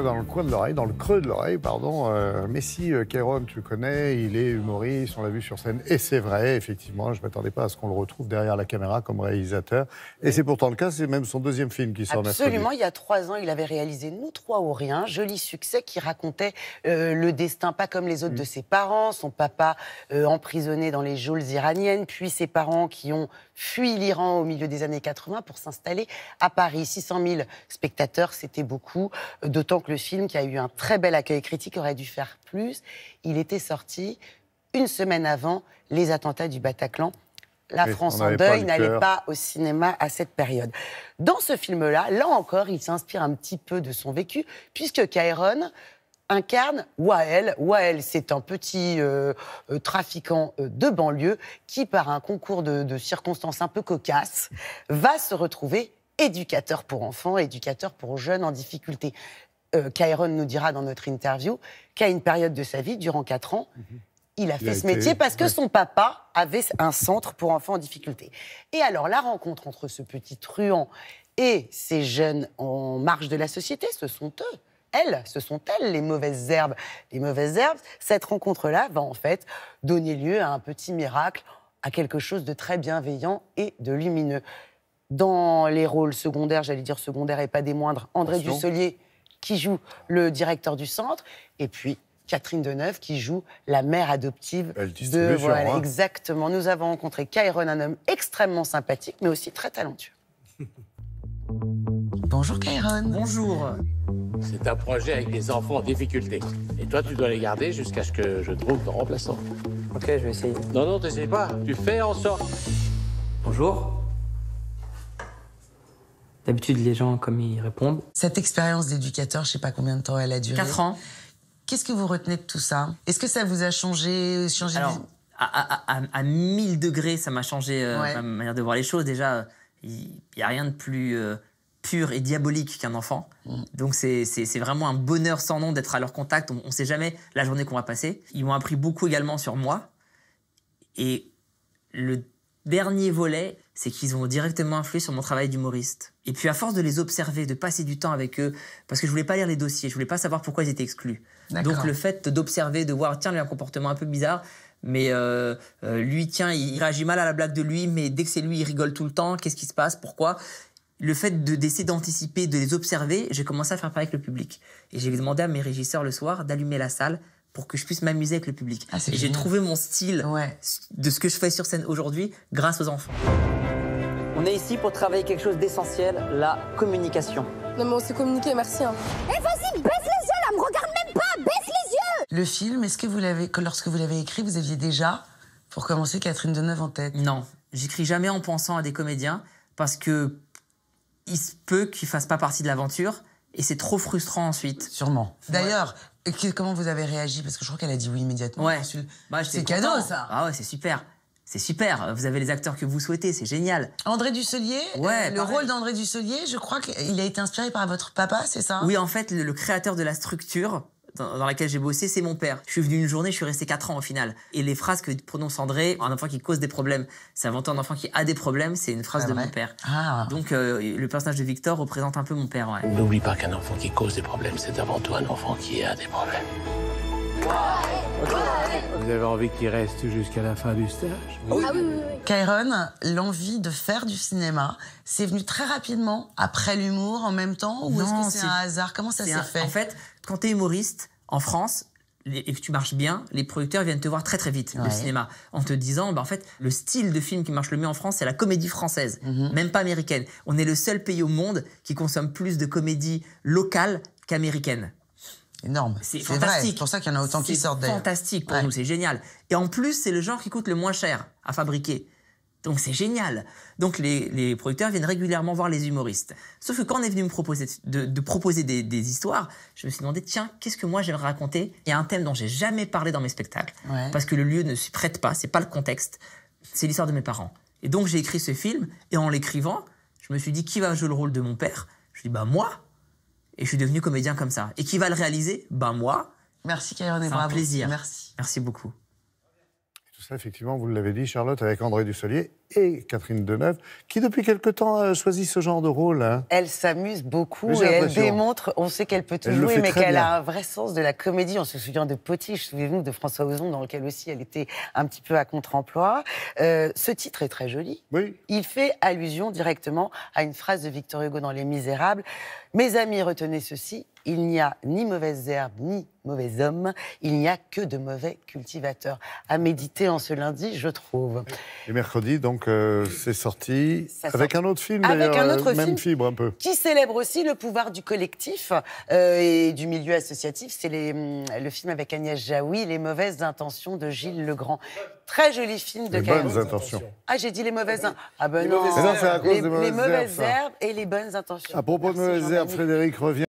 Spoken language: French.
dans le coin de l'oreille, dans le creux de l'oreille, pardon. Messi Kairon, tu le connais, il est humoriste, on l'a vu sur scène. Et c'est vrai, effectivement, je ne m'attendais pas à ce qu'on le retrouve derrière la caméra comme réalisateur. Et c'est pourtant le cas, c'est même son deuxième film qui sort mercredi. Absolument, il y a 3 ans, il avait réalisé Nous trois ou rien, joli succès qui racontait le destin pas comme les autres de ses parents, son papa emprisonné dans les geôles iraniennes, puis ses parents qui ont fui l'Iran au milieu des années 80 pour s'installer à Paris. 600 000 spectateurs, c'était beaucoup, d'autant que le film, qui a eu un très bel accueil critique, aurait dû faire plus. Il était sorti une semaine avant les attentats du Bataclan. La France en deuil n'allait pas au cinéma à cette période. Dans ce film-là, là encore, il s'inspire un petit peu de son vécu, puisque Kairon incarne Wael. Wael, c'est un petit trafiquant de banlieue qui, par un concours de circonstances un peu cocasses, va se retrouver éducateur pour enfants, éducateur pour jeunes en difficulté. Kairon nous dira dans notre interview qu'à une période de sa vie, durant 4 ans, il a fait ce métier parce que son papa avait un centre pour enfants en difficulté. Et alors, la rencontre entre ce petit truand et ces jeunes en marge de la société, ce sont elles les mauvaises herbes. Les mauvaises herbes, cette rencontre-là va en fait donner lieu à un petit miracle, à quelque chose de très bienveillant et de lumineux. Dans les rôles secondaires, j'allais dire secondaires et pas des moindres, André Dussolier qui joue le directeur du centre, et puis Catherine Deneuve qui joue la mère adoptive de... Voilà, hein. Exactement. Nous avons rencontré Kairon, un homme extrêmement sympathique, mais aussi très talentueux. Bonjour Kairon. Bonjour. C'est un projet avec des enfants en difficulté. Et toi, tu dois les garder jusqu'à ce que je trouve ton remplaçant. Ok, je vais essayer. Non, t'essayes pas. Tu fais en sorte. Bonjour. D'habitude, les gens, comme ils répondent. Cette expérience d'éducateur, je sais pas combien de temps elle a duré. 4 ans. Qu'est-ce que vous retenez de tout ça? Est-ce que ça vous a changé Alors, à 1000 degrés, ça m'a changé ma manière de voir les choses. Déjà, il n'y a rien de plus pur et diabolique qu'un enfant. Donc, c'est vraiment un bonheur sans nom d'être à leur contact. On ne sait jamais la journée qu'on va passer. Ils m'ont appris beaucoup également sur moi. Et le dernier volet, c'est qu'ils ont directement influé sur mon travail d'humoriste. Et puis, à force de les observer, de passer du temps avec eux, parce que je voulais pas lire les dossiers, je voulais pas savoir pourquoi ils étaient exclus. Donc, le fait d'observer, de voir, tiens, lui a un comportement un peu bizarre, mais lui, tiens, il réagit mal à la blague de lui, mais dès que c'est lui, il rigole tout le temps, qu'est-ce qui se passe, pourquoi? Le fait d'essayer d'anticiper, de les observer, j'ai commencé à faire pareil avec le public. Et j'ai demandé à mes régisseurs le soir d'allumer la salle pour que je puisse m'amuser avec le public. Et j'ai trouvé mon style de ce que je fais sur scène aujourd'hui grâce aux enfants. On est ici pour travailler quelque chose d'essentiel, la communication. Non mais on s'est communiqué, merci. Hein. Eh vas-y, baisse les yeux là, me regarde même pas, baisse les yeux. Le film, est-ce que lorsque vous l'avez écrit, vous aviez déjà, pour commencer, Catherine Deneuve en tête? Non, j'écris jamais en pensant à des comédiens parce que il se peut qu'ils fassent pas partie de l'aventure et c'est trop frustrant ensuite. Sûrement. D'ailleurs, comment vous avez réagi? Parce que je crois qu'elle a dit oui immédiatement. Ouais. C'est cadeau, ça. Ah ouais, c'est super. C'est super. Vous avez les acteurs que vous souhaitez, c'est génial. André Dussolier, le rôle d'André Dussolier, je crois qu'il a été inspiré par votre papa, c'est ça? Oui, en fait, le créateur de la structure dans laquelle j'ai bossé, c'est mon père. Je suis venu une journée, je suis resté 4 ans au final. Et les phrases que prononce André, un enfant qui cause des problèmes, c'est avant tout un enfant qui a des problèmes, c'est une phrase de mon père. Donc le personnage de Victor représente un peu mon père. Ouais. N'oublie pas qu'un enfant qui cause des problèmes, c'est avant tout un enfant qui a des problèmes. Vous avez envie qu'il reste jusqu'à la fin du stage? Oui. Ah oui. Kairon, l'envie de faire du cinéma, c'est venu très rapidement, après l'humour, en même temps? Ou est-ce que c'est un hasard? Comment ça s'est fait? En fait, quand t'es humoriste, en France, et que tu marches bien, les producteurs viennent te voir très très vite, le cinéma, en te disant, en fait, le style de film qui marche le mieux en France, c'est la comédie française, même pas américaine. On est le seul pays au monde qui consomme plus de comédie locale qu'américaine. Énorme. C'est fantastique. C'est pour ça qu'il y en a autant qui sortent d'ailleurs. C'est fantastique pour nous, c'est génial. Et en plus, c'est le genre qui coûte le moins cher à fabriquer. Donc c'est génial. Donc les producteurs viennent régulièrement voir les humoristes. Sauf que quand on est venu me proposer de proposer des histoires, je me suis demandé, tiens, qu'est-ce que moi j'aimerais raconter? Il y a un thème dont j'ai jamais parlé dans mes spectacles, parce que le lieu ne s'y prête pas, c'est pas le contexte. C'est l'histoire de mes parents. Et donc j'ai écrit ce film, et en l'écrivant, je me suis dit, qui va jouer le rôle de mon père? Je me suis dit, moi. Et je suis devenu comédien comme ça. Et qui va le réaliser? Moi. Merci Kairon et bravo. C'est un plaisir. Merci. Merci beaucoup. Tout ça, effectivement, vous l'avez dit, Charlotte, avec André Dussolier et Catherine Deneuve, qui depuis quelque temps choisit ce genre de rôle. Hein. Elle s'amuse beaucoup Mais et elle démontre, on sait qu'elle peut tout Elle le jouer, fait mais très qu'elle bien. a un vrai sens de la comédie. On se souvient de Potiche, souvenez-vous de François Ozon, dans lequel aussi elle était un petit peu à contre-emploi. Ce titre est très joli. Oui. Il fait allusion directement à une phrase de Victor Hugo dans Les Misérables. Mes amis, retenez ceci, il n'y a ni mauvaises herbes, ni mauvais hommes, il n'y a que de mauvais cultivateurs. À méditer en ce lundi, je trouve. Et mercredi, donc, c'est sorti Ça avec sort. un autre film, Avec d'ailleurs, un autre même film fibre un peu. qui célèbre aussi le pouvoir du collectif et du milieu associatif. C'est le film avec Agnès Jaoui, Les mauvaises intentions de Gilles Legrand. Très joli film de Les Caïro. bonnes intentions. Ah, j'ai dit les mauvaises Ah ben Les non, mauvaises herbes. Mais non, c'est à cause des les mauvaises mauvaises herbes, ça. herbes et les bonnes intentions. À propos de Merci, mauvaises herbes, Jean-Daniel. Frédéric revient.